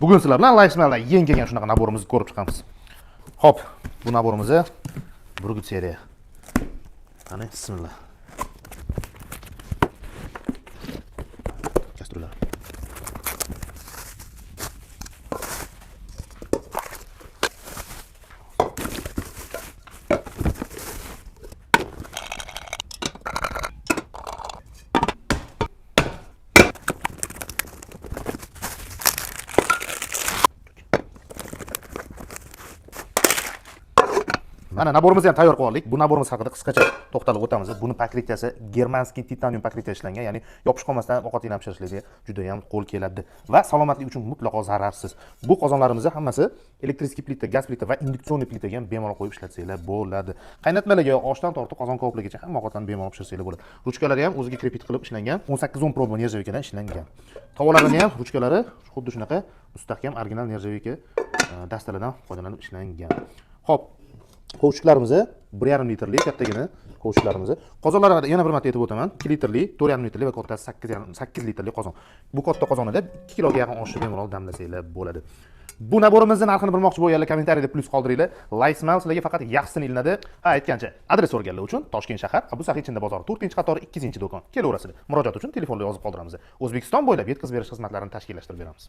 Bugun sizlar bilan Lifesmile'dan yangi kelgan shunaqa naborimizni ko'rib chiqamiz. Xo'p, bu naborimizni burgut seriya. Qani, bismillah. Kastrular. Mana naborimizni ham tayyor qilib oldik. Bu naborimiz haqida qisqacha to'xtalib o'tamiz. Buni paketchasi germanskiy titanium paketcha ishlangan, ya'ni yopish qolmasdan ovqatni pishirishlarga juda ham qo'l keladi va salomatlik uchun mutlaqo zararsiz. Bu qozonlarimizni hammasi elektrический plita, gaz plita va induksionniy plitaga ham bemalol qo'yib ishlatsanglar bo'ladi. Qaynatmalarga, oshdan tortib qozon ko'pligigacha hamma ovqatlarni bemalol pishirsanglar bo'ladi. Ruchkalari ham o'ziga krepit qilib ishlangan, 18 proba nержавейкаdan ishlangan. Tovalarining ham ruchkalari xuddi shunaqa mustahkam original nержавейка dastalardan foydalanib ishlangan. Xo'p, qo'shiqlarimizni 1,5 litrli kattagina qo'shiqlarimizni. Qozonlarga yana bir marta aytib o'taman. 2 litrli, 4,5 litrli va kattasi 8 litrli qozon. Bu katta qozonida 2 kiloga yaqin oshni bemalol damlasanglar bo'ladi. Bu naborimizning narxini bilmoqchi bo'lganlar kommentariyada plus qoldiringlar. Lifesmile sizlarga faqat yaxshisini ilinadi. Ha, aytgancha, adres so'raganlar uchun Toshkent shahar, Abu Saxiy Chinda bozori, 4-qator 2-do'kon. Kelaverasizlar. Murojaat uchun telefonga yozib qoldiramiz. O'zbekiston bo'ylab yetkazib berish xizmatlarini tashkillashtirib beramiz.